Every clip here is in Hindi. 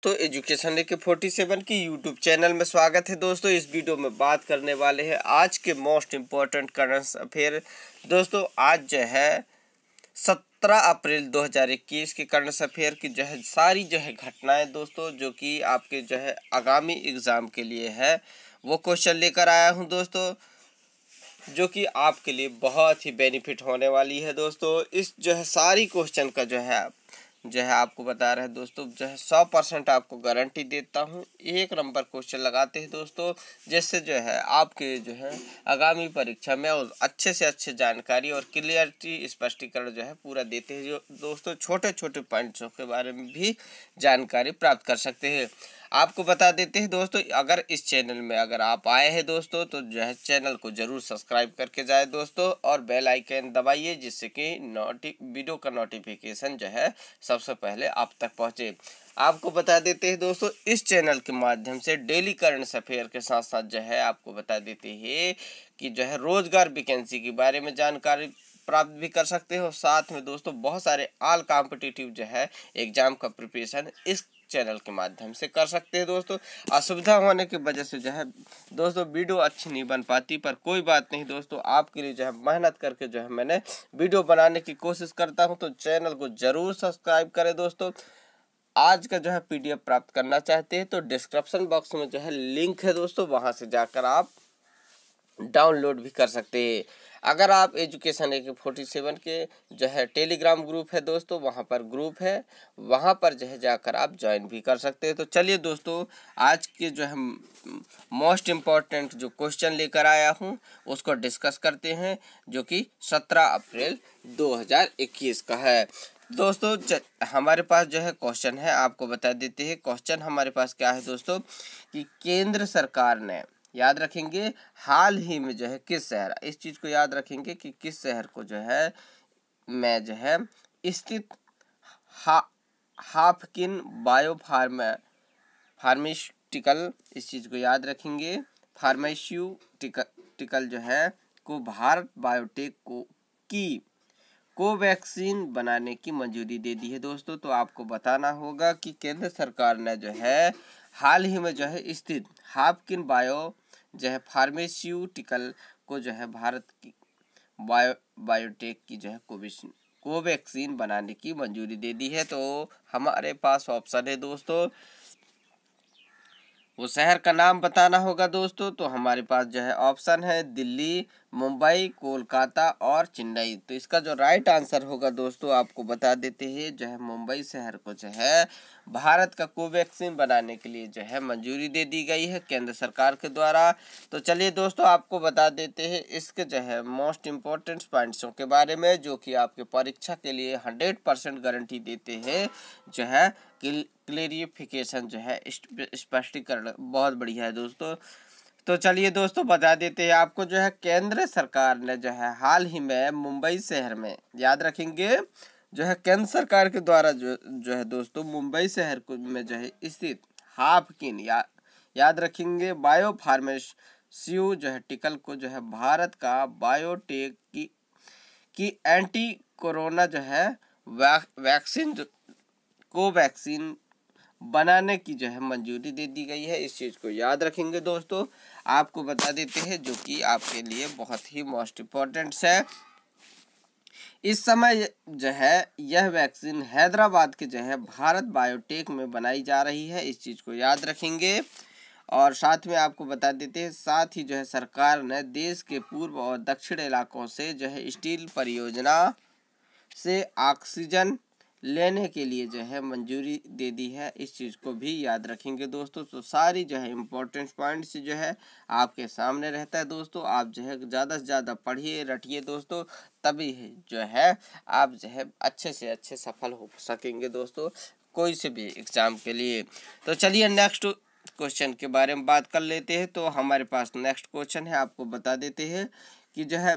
तो एजुकेशन लेके 47 की यूट्यूब चैनल में स्वागत है दोस्तों। इस वीडियो में बात करने वाले हैं आज के मोस्ट इम्पोर्टेंट करंट अफेयर। दोस्तों आज जो है 17 अप्रैल 2021 के करंट अफेयर की जो है सारी जो है घटनाएं दोस्तों जो कि आपके जो है आगामी एग्ज़ाम के लिए है वो क्वेश्चन लेकर आया हूं दोस्तों, जो कि आपके लिए बहुत ही बेनिफिट होने वाली है दोस्तों। इस जो है सारी क्वेश्चन का जो है आपको बता रहे हैं दोस्तों, जो है 100% आपको गारंटी देता हूँ। एक नंबर क्वेश्चन लगाते हैं दोस्तों, जिससे जो है आपके जो है आगामी परीक्षा में और अच्छे से अच्छे जानकारी और क्लियरिटी स्पष्टीकरण जो है पूरा देते हैं। जो दोस्तों छोटे छोटे पॉइंट्सों के बारे में भी जानकारी प्राप्त कर सकते हैं। आपको बता देते हैं दोस्तों, अगर इस चैनल में अगर आप आए हैं दोस्तों तो जो है चैनल को जरूर सब्सक्राइब करके जाए दोस्तों, और बेल आइकन दबाइए जिससे कि वीडियो का नोटिफिकेशन जो है सबसे पहले आप तक पहुंचे। आपको बता देते हैं दोस्तों, इस चैनल के माध्यम से डेली करंट अफेयर के साथ साथ जो है आपको बता देते हैं कि जो है रोजगार वैकेंसी के बारे में जानकारी प्राप्त भी कर सकते हो। साथ में दोस्तों बहुत सारे ऑल कॉम्पिटिटिव जो है एग्जाम का प्रिपरेशन इस चैनल के माध्यम से कर सकते हैं दोस्तों। असुविधा होने की वजह से जो है दोस्तों वीडियो अच्छी नहीं बन पाती, पर कोई बात नहीं दोस्तों, आपके लिए जो है मेहनत करके जो है मैंने वीडियो बनाने की कोशिश करता हूं। तो चैनल को जरूर सब्सक्राइब करें दोस्तों। आज का जो है PDF प्राप्त करना चाहते हैं तो डिस्क्रिप्शन बॉक्स में जो है लिंक है दोस्तों, वहां से जाकर आप डाउनलोड भी कर सकते हैं। अगर आप एजुकेशन AK47 के जो है टेलीग्राम ग्रुप है दोस्तों, वहाँ पर ग्रुप है, वहाँ पर जो है जाकर आप ज्वाइन भी कर सकते हैं। तो चलिए दोस्तों, आज के जो है मोस्ट इम्पॉर्टेंट जो क्वेश्चन लेकर आया हूँ उसको डिस्कस करते हैं, जो कि 17 अप्रैल 2021 का है दोस्तों। हमारे पास जो है क्वेश्चन है, आपको बता देते हैं क्वेश्चन हमारे पास क्या है दोस्तों, कि केंद्र सरकार ने, याद रखेंगे, हाल ही में जो है किस शहर, इस चीज़ को याद रखेंगे कि किस शहर को जो है में जो है स्थित हाफकिन बायो फार्मास्यूटिकल, इस चीज़ को याद रखेंगे, फार्मास्यूटिकल जो है को भारत बायोटेक की कोवैक्सीन बनाने की मंजूरी दे दी है दोस्तों। तो आपको बताना होगा कि केंद्र सरकार ने जो है हाल ही में जो है स्थित हाफकिन बायो जो है फार्मास्यूटिकल को जो है भारत की बायोटेक की जो है कोवैक्सीन बनाने की मंजूरी दे दी है। तो हमारे पास ऑप्शन है दोस्तों, वो शहर का नाम बताना होगा दोस्तों। तो हमारे पास जो है ऑप्शन है दिल्ली, मुंबई, कोलकाता और चेन्नई। तो इसका जो राइट आंसर होगा दोस्तों, आपको बता देते हैं, जो है मुंबई शहर को जो है भारत का कोवैक्सीन बनाने के लिए जो है मंजूरी दे दी गई है केंद्र सरकार के द्वारा। तो चलिए दोस्तों, आपको बता देते हैं इसके जो है मोस्ट इम्पोर्टेंट पॉइंट्सों के बारे में, जो कि आपके परीक्षा के लिए 100% गारंटी देते हैं। जो है क्लेरिफिकेशन जो है स्पष्टीकरण बहुत बढ़िया है दोस्तों। तो चलिए दोस्तों, बता देते हैं आपको, जो है केंद्र सरकार ने जो है हाल ही में मुंबई शहर में, याद रखेंगे, जो है केंद्र सरकार के द्वारा जो है दोस्तों मुंबई शहर को में जो है स्थित हाफकिन याद रखेंगे बायो फार्मास्यू जो है टिकल को जो है भारत का बायोटेक की एंटी कोरोना जो है वैक्सीन कोवैक्सीन बनाने की जो है मंजूरी दे दी गई है। इस चीज़ को याद रखेंगे दोस्तों। आपको बता देते हैं, जो कि आपके लिए बहुत ही मोस्ट इम्पोर्टेंट है। इस समय जो है यह वैक्सीन हैदराबाद के जो है भारत बायोटेक में बनाई जा रही है, इस चीज़ को याद रखेंगे। और साथ में आपको बता देते हैं, साथ ही जो है सरकार ने देश के पूर्व और दक्षिण इलाकों से जो है स्टील परियोजना से ऑक्सीजन लेने के लिए जो है मंजूरी दे दी है, इस चीज़ को भी याद रखेंगे दोस्तों। तो सारी जो है इम्पोर्टेंट पॉइंट्स जो है आपके सामने रहता है दोस्तों। आप जो है ज़्यादा से ज़्यादा पढ़िए रटिए दोस्तों, तभी जो है आप जो है अच्छे से अच्छे सफल हो सकेंगे दोस्तों कोई से भी एग्ज़ाम के लिए। तो चलिए नेक्स्ट क्वेश्चन के बारे में बात कर लेते हैं। तो हमारे पास नेक्स्ट क्वेश्चन है, आपको बता देते हैं कि जो है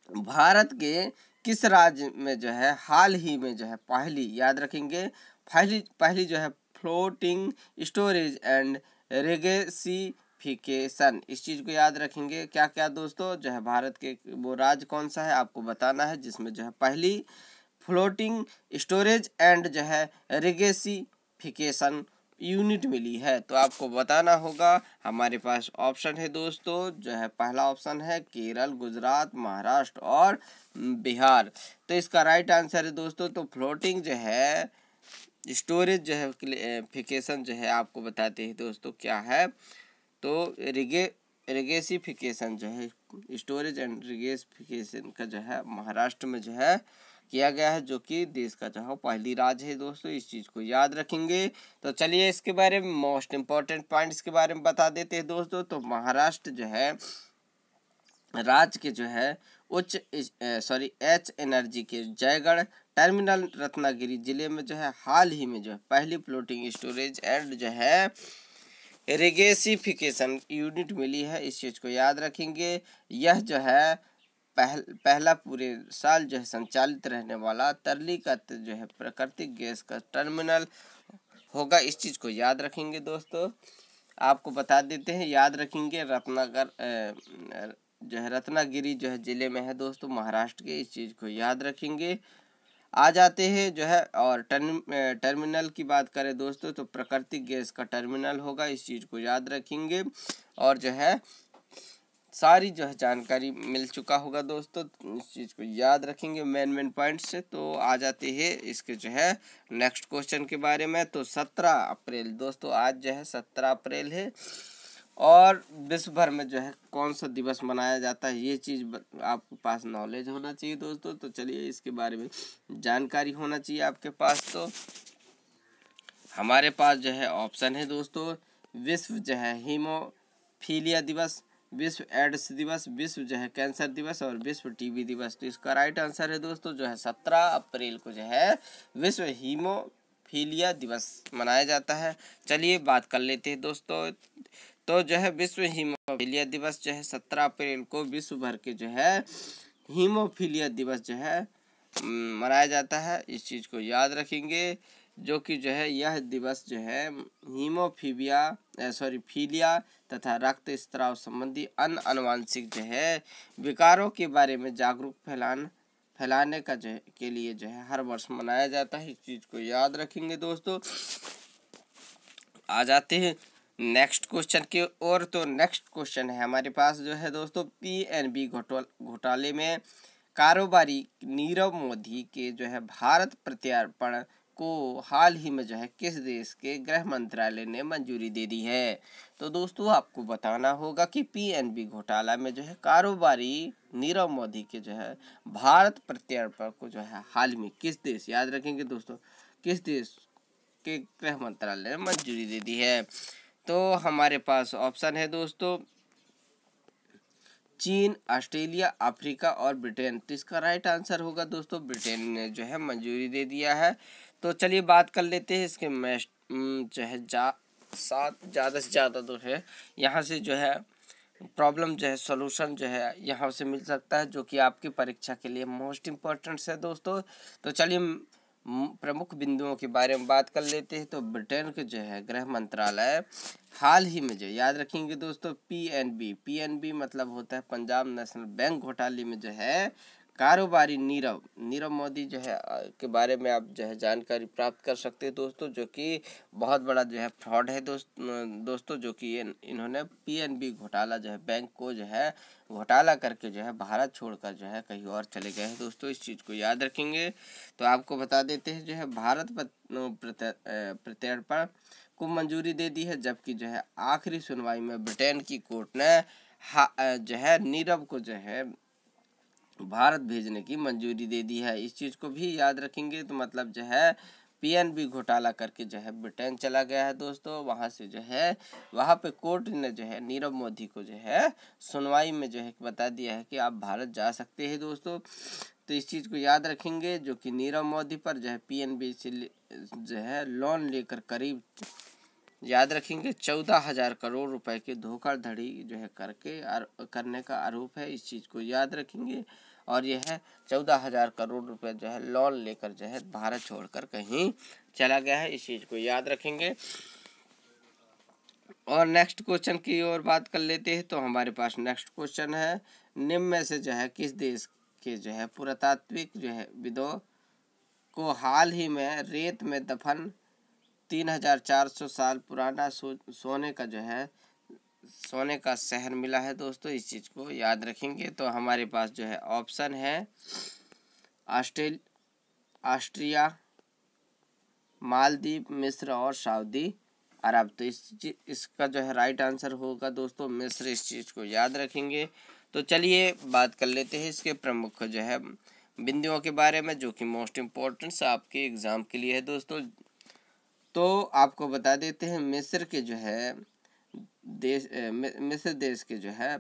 भारत के किस राज्य में जो है हाल ही में जो है पहली, याद रखेंगे, पहली जो है फ्लोटिंग स्टोरेज एंड रेगेसिफिकेशन, इस चीज़ को याद रखेंगे। क्या क्या दोस्तों, जो है भारत के वो राज्य कौन सा है आपको बताना है, जिसमें जो है पहली फ्लोटिंग स्टोरेज एंड जो है रेगेसिफिकेशन यूनिट मिली है? तो आपको बताना होगा। हमारे पास ऑप्शन है दोस्तों, जो है पहला ऑप्शन है केरल, गुजरात, महाराष्ट्र और बिहार। तो इसका राइट आंसर है दोस्तों, तो फ्लोटिंग जो है स्टोरेज जो है फिकेशन जो है आपको बताते हैं दोस्तों क्या है। तो रेगेसिफिकेशन जो है स्टोरेज एंड रेगेसिफिकेशन का जो है महाराष्ट्र में जो है किया गया है, जो कि देश का जो है पहली राज्य है दोस्तों। इस चीज़ को याद रखेंगे। तो चलिए इसके बारे में मोस्ट इम्पॉर्टेंट पॉइंट्स के बारे में बता देते हैं दोस्तों। तो महाराष्ट्र जो है राज्य के जो है एच एनर्जी के जयगढ़ टर्मिनल रत्नागिरी जिले में जो है हाल ही में जो है पहली फ्लोटिंग स्टोरेज एंड जो है रेगेसिफिकेशन यूनिट मिली है। इस चीज़ को याद रखेंगे। यह जो है पहला पूरे साल जो है संचालित रहने वाला तरलीकृत जो है प्राकृतिक गैस का टर्मिनल होगा। इस चीज़ को याद रखेंगे दोस्तों। आपको बता देते हैं, याद रखेंगे जो है रत्नागिरी जो है ज़िले में है दोस्तों महाराष्ट्र के। इस चीज़ को याद रखेंगे। आ जाते हैं जो है और टर्मिनल की बात करें दोस्तों, तो प्राकृतिक गैस का टर्मिनल होगा। इस चीज़ को याद रखेंगे। और जो है सारी जो है जानकारी मिल चुका होगा दोस्तों। इस चीज़ को याद रखेंगे मेन पॉइंट से। तो आ जाते हैं इसके जो है नेक्स्ट क्वेश्चन के बारे में। तो 17 अप्रैल दोस्तों, आज जो है 17 अप्रैल है और विश्व भर में जो है कौन सा दिवस मनाया जाता है, ये चीज़ आपके पास नॉलेज होना चाहिए दोस्तों। तो चलिए इसके बारे में जानकारी होना चाहिए आपके पास। तो हमारे पास जो है ऑप्शन है दोस्तों, विश्व जो है हीमोफीलिया दिवस, विश्व एड्स दिवस, विश्व जो है कैंसर दिवस और विश्व टीबी दिवस। तो इसका राइट आंसर है दोस्तों जो है 17 अप्रैल को जो है विश्व हीमोफीलिया दिवस मनाया जाता है। चलिए बात कर लेते हैं दोस्तों। तो जो है विश्व हीमोफीलिया दिवस जो है 17 अप्रैल को विश्व भर के जो है हीमोफीलिया दिवस जो है मनाया जाता है। इस चीज़ को याद रखेंगे, जो कि जो है यह दिवस जो है फीलिया तथा रक्त स्त्राव संबंधी अन्य आनुवांशिक जो है विकारों के बारे में जागरूक फैलाने का जो के लिए जो है हर वर्ष मनाया जाता है। इस चीज़ को याद रखेंगे दोस्तों। आ जाते हैं नेक्स्ट क्वेश्चन की ओर। तो नेक्स्ट क्वेश्चन है हमारे पास जो है दोस्तों, पीएनबी घोटाले में कारोबारी नीरव मोदी के जो है भारत प्रत्यार्पण को हाल ही में जो है किस देश के गृह मंत्रालय ने मंजूरी दे दी है? तो दोस्तों आपको बताना होगा कि पीएनबी घोटाला में जो है कारोबारी नीरव मोदी के जो है भारत प्रत्यार्पण को जो है हाल में किस देश, याद रखेंगे दोस्तों, किस देश के गृह मंत्रालय ने मंजूरी दे दी है? तो हमारे पास ऑप्शन है दोस्तों, चीन, ऑस्ट्रेलिया, अफ्रीका और ब्रिटेन। तो इसका राइट आंसर होगा दोस्तों ब्रिटेन ने जो है मंजूरी दे दिया है। तो चलिए बात कर लेते हैं इसके जो है ज़्यादा से ज़्यादा जो है यहाँ से जो है प्रॉब्लम जो है सॉल्यूशन जो है यहाँ से मिल सकता है, जो कि आपकी परीक्षा के लिए मोस्ट इम्पोर्टेंट है दोस्तों। तो चलिए प्रमुख बिंदुओं के बारे में बात कर लेते हैं। तो ब्रिटेन के जो है गृह मंत्रालय हाल ही में जो याद रखेंगे दोस्तों, पीएनबी मतलब होता है पंजाब नेशनल बैंक घोटाले में जो है कारोबारी नीरव मोदी जो है के बारे में आप जो है जानकारी प्राप्त कर सकते हैं दोस्तों, जो कि बहुत बड़ा जो है फ्रॉड है दोस्तों, जो कि इन्होंने पीएनबी घोटाला जो है बैंक को जो है घोटाला करके जो है भारत छोड़कर जो है कहीं और चले गए हैं दोस्तों। इस चीज़ को याद रखेंगे। तो आपको बता देते हैं जो है भारत प्रत्यार्पण को मंजूरी दे दी है, जबकि जो है आखिरी सुनवाई में ब्रिटेन की कोर्ट ने जो है नीरव को जो है भारत भेजने की मंजूरी दे दी है। इस चीज़ को भी याद रखेंगे। तो मतलब जो है पीएनबी घोटाला करके जो है ब्रिटेन चला गया है दोस्तों। वहाँ से जो है वहाँ पे कोर्ट ने जो है नीरव मोदी को जो है सुनवाई में जो है बता दिया है कि आप भारत जा सकते हैं दोस्तों। तो इस चीज़ को याद रखेंगे, जो कि नीरव मोदी पर जो है पीएनबी से जो है लोन लेकर करीब याद रखेंगे 14,000 करोड़ रुपए की धोखाधड़ी जो है करने का आरोप है। इस चीज़ को याद रखेंगे। और यह है 14,000 करोड़ रुपए जो है लोन लेकर जो है भारत छोड़कर कहीं चला गया है। इस चीज़ को याद रखेंगे। और नेक्स्ट क्वेश्चन की ओर बात कर लेते हैं। तो हमारे पास नेक्स्ट क्वेश्चन है, निम्न में से जो है किस देश के जो है पुरातात्विक जो है विदों को हाल ही में रेत में दफन 3400 साल पुराना सोने का जो है सोने का शहर मिला है दोस्तों। इस चीज़ को याद रखेंगे। तो हमारे पास जो है ऑप्शन है ऑस्ट्रिया, मालदीव, मिस्र और सऊदी अरब। तो इसका जो है राइट आंसर होगा दोस्तों मिस्र। इस चीज़ को याद रखेंगे। तो चलिए बात कर लेते हैं इसके प्रमुख जो है बिंदुओं के बारे में, जो कि मोस्ट इम्पोर्टेंट आपके एग्ज़ाम के लिए है दोस्तों। तो आपको बता देते हैं मिस्र के जो है मिस्र देश के जो है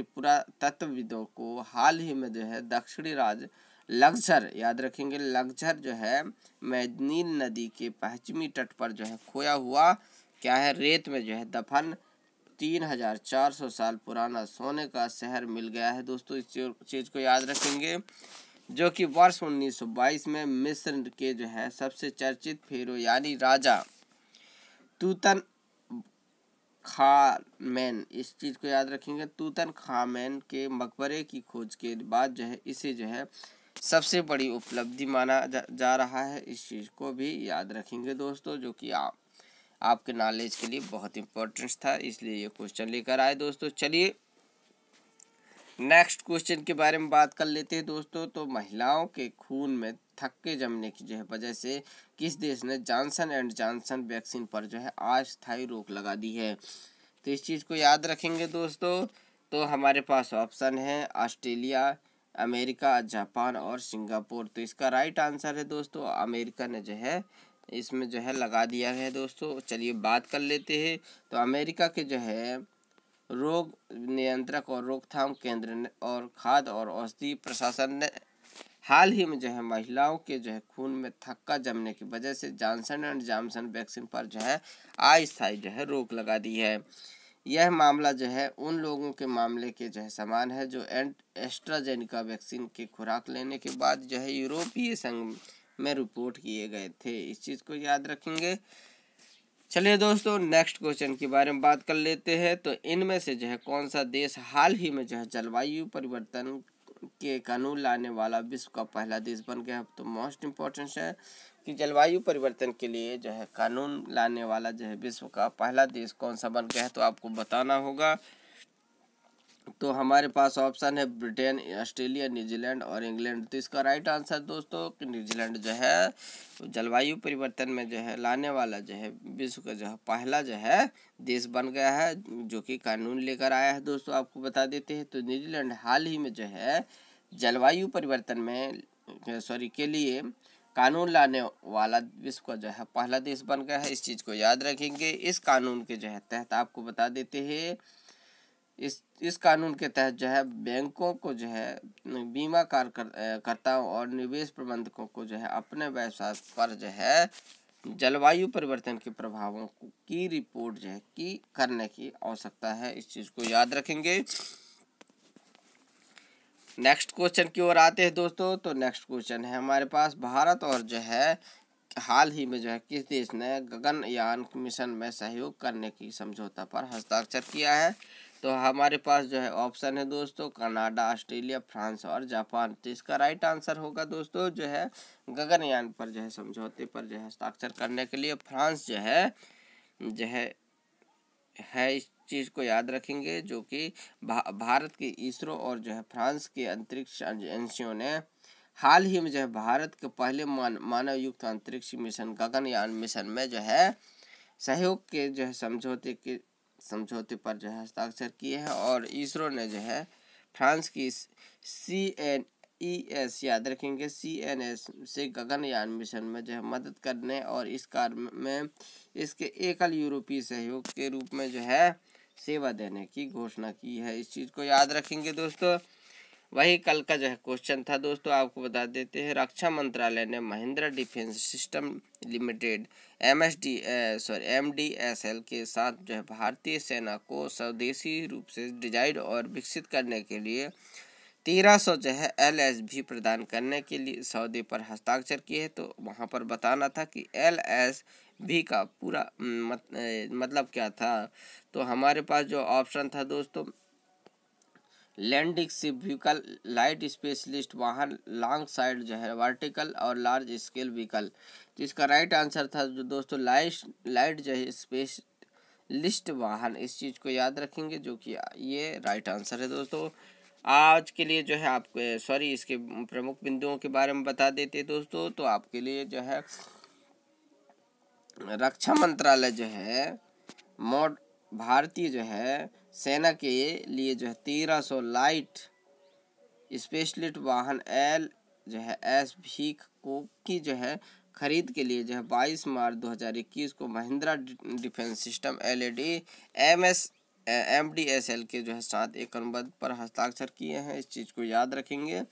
पुरातत्वविदों को हाल ही में जो है दक्षिणी राज्य लक्सर, याद रखेंगे लक्सर जो है नील नदी के पश्चिमी तट पर जो है खोया हुआ क्या है रेत में जो है दफन 3400 साल पुराना सोने का शहर मिल गया है दोस्तों। इस चीज़ को याद रखेंगे, जो कि वर्ष 1922 में मिस्र के जो है सबसे चर्चित फेरो यानी राजा तूतन खामेन, इस चीज़ को याद रखेंगे, तूतन खामेन के मकबरे की खोज के बाद जो है इसे जो है सबसे बड़ी उपलब्धि माना जा रहा है। इस चीज़ को भी याद रखेंगे दोस्तों, जो कि आपके नॉलेज के लिए बहुत इम्पोर्टेंट था, इसलिए ये क्वेश्चन लेकर आए दोस्तों। चलिए नेक्स्ट क्वेश्चन के बारे में बात कर लेते हैं दोस्तों। तो महिलाओं के खून में थक्के जमने की जो है वजह से किस देश ने जॉनसन एंड जॉनसन वैक्सीन पर जो है अस्थायी रोक लगा दी है? तो इस चीज़ को याद रखेंगे दोस्तों। तो हमारे पास ऑप्शन है ऑस्ट्रेलिया, अमेरिका, जापान और सिंगापुर। तो इसका राइट आंसर है दोस्तों अमेरिका ने जो है इसमें जो है लगा दिया है दोस्तों। चलिए बात कर लेते हैं। तो अमेरिका के जो है रोग नियंत्रक और रोकथाम केंद्र और खाद्य और औषधि प्रशासन ने हाल ही में जो है महिलाओं के जो है खून में थक्का जमने की वजह से जॉनसन एंड जॉनसन वैक्सीन पर जो है अस्थायी जो है रोक लगा दी है। यह मामला जो है उन लोगों के मामले के जो है समान है जो एस्ट्राजेनिका वैक्सीन की खुराक लेने के बाद जो है यूरोपीय संघ में रिपोर्ट किए गए थे। इस चीज़ को याद रखेंगे। चलिए दोस्तों नेक्स्ट क्वेश्चन के बारे में बात कर लेते हैं। तो इनमें से जो है कौन सा देश हाल ही में जो है जलवायु परिवर्तन के कानून लाने वाला विश्व का पहला देश बन गया? तो मोस्ट इम्पोर्टेंट है कि जलवायु परिवर्तन के लिए जो है कानून लाने वाला जो है विश्व का पहला देश कौन सा बन गया है, तो आपको बताना होगा। तो हमारे पास ऑप्शन है ब्रिटेन, ऑस्ट्रेलिया, न्यूजीलैंड और इंग्लैंड। तो इसका राइट आंसर दोस्तों कि न्यूजीलैंड जो है जलवायु परिवर्तन में जो है लाने वाला जो है विश्व का जो है पहला जो है देश बन गया है, जो कि कानून लेकर आया है दोस्तों। आपको बता देते हैं तो न्यूजीलैंड हाल ही में जो है जलवायु परिवर्तन में के लिए कानून लाने वाला विश्व का जो है पहला देश बन गया है। इस चीज़ को याद रखेंगे। इस कानून के जो है तहत आपको बता देते हैं इस कानून के तहत जो है बैंकों को जो है बीमा करताओं और निवेश प्रबंधकों को जो है अपने व्यवसाय पर जो है जलवायु परिवर्तन के प्रभावों की रिपोर्ट जो है करने की आवश्यकता है। इस चीज़ को याद रखेंगे। नेक्स्ट क्वेश्चन की ओर आते हैं दोस्तों। तो नेक्स्ट क्वेश्चन है हमारे पास भारत और जो है हाल ही में जो है किस देश ने गगनयान मिशन में सहयोग करने की समझौता पर हस्ताक्षर किया है? तो हमारे पास जो है ऑप्शन है दोस्तों कनाडा, ऑस्ट्रेलिया, फ्रांस और जापान। तो इसका राइट आंसर होगा दोस्तों जो है गगनयान पर जो है समझौते पर जो है हस्ताक्षर करने के लिए फ्रांस जो है इस चीज़ को याद रखेंगे, जो कि भारत के इसरो और जो है फ्रांस के अंतरिक्ष एजेंसियों ने हाल ही में जो है भारत के पहले मानव युक्त अंतरिक्ष मिशन गगनयान मिशन में जो है सहयोग के जो है समझौते पर जो है हस्ताक्षर किए हैं। और इसरो ने जो है फ्रांस की CNES, याद रखेंगे CNS से गगनयान मिशन में जो है मदद करने और इस कार्य में इसके एकल यूरोपीय सहयोग के रूप में जो है सेवा देने की घोषणा की है। इस चीज़ को याद रखेंगे दोस्तों। वही कल का जो है क्वेश्चन था दोस्तों, आपको बता देते हैं रक्षा मंत्रालय ने Mahindra defence system limited MDSL के साथ जो है भारतीय सेना को स्वदेशी रूप से डिजाइन और विकसित करने के लिए 1300 जो है LSV प्रदान करने के लिए सौदे पर हस्ताक्षर किए हैं। तो वहाँ पर बताना था कि LSV का पूरा मतलब क्या था। तो हमारे पास जो ऑप्शन था दोस्तों landing ship vehicle, light specialist वाहन, लॉन्ग साइड जो है वर्टिकल और लार्ज स्केल व्हीकल। तो इसका राइट आंसर था जो दोस्तों लाइट जो है स्पेशलिस्ट वाहन। इस चीज़ को याद रखेंगे जो कि ये राइट आंसर है दोस्तों। आज के लिए जो है आपको सॉरी इसके प्रमुख बिंदुओं के बारे में बता देते दोस्तों। तो आपके लिए जो है रक्षा मंत्रालय जो है भारतीय जो है सेना के लिए जो है 1300 लाइट स्पेशलिस्ट वाहन एल जो है एस भीख को की जो है खरीद के लिए जो है 22 मार्च 2021 को Mahindra defence system LED MDSL के जो है साथ एक अनुबंध पर हस्ताक्षर किए हैं। इस चीज़ को याद रखेंगे।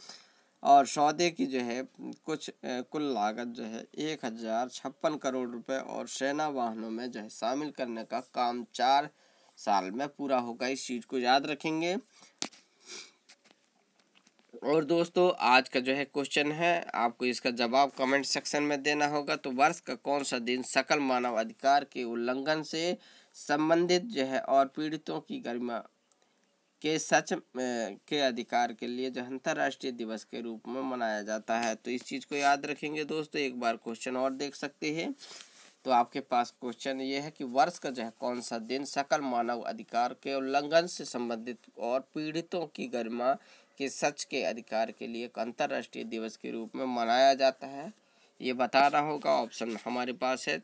और सौदे की जो है कुल लागत जो है 1056 करोड़ रुपए और सेना वाहनों में जो है शामिल करने का काम 4 साल में पूरा होगा। इस चीज़ को याद रखेंगे। और दोस्तों आज का जो है क्वेश्चन है, आपको इसका जवाब कमेंट सेक्शन में देना होगा। तो वर्ष का कौन सा दिन सकल मानव अधिकार के उल्लंघन से संबंधित जो है और पीड़ितों की गरिमा के सच के अधिकार के लिए जो अंतर्राष्ट्रीय दिवस के रूप में मनाया जाता है। तो इस चीज़ को याद रखेंगे दोस्तों। एक बार क्वेश्चन और देख सकते हैं। तो आपके पास क्वेश्चन ये है कि वर्ष का जो है कौन सा दिन सकल मानव अधिकार के उल्लंघन से संबंधित और पीड़ितों की गरिमा के सच के अधिकार के लिए एक अंतर्राष्ट्रीय दिवस के रूप में मनाया जाता है, ये बताना होगा। ऑप्शन हमारे पास है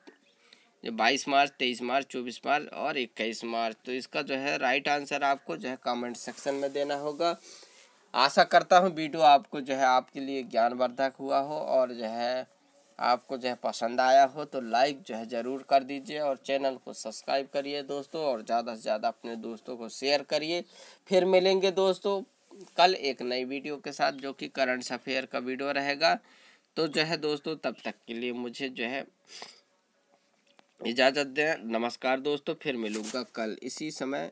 22 मार्च, 23 मार्च, 24 मार्च और 21 मार्च। तो इसका जो है राइट आंसर आपको जो है कमेंट सेक्शन में देना होगा। आशा करता हूँ वीडियो आपको जो है आपके लिए ज्ञानवर्धक हुआ हो और जो है आपको जो है पसंद आया हो तो लाइक जो है ज़रूर कर दीजिए और चैनल को सब्सक्राइब करिए दोस्तों और ज़्यादा से ज़्यादा अपने दोस्तों को शेयर करिए। फिर मिलेंगे दोस्तों कल एक नई वीडियो के साथ जो कि करंट अफेयर का वीडियो रहेगा। तो जो है दोस्तों तब तक के लिए मुझे जो है इजाज़त दें। नमस्कार दोस्तों, फिर मिलूँगा कल इसी समय।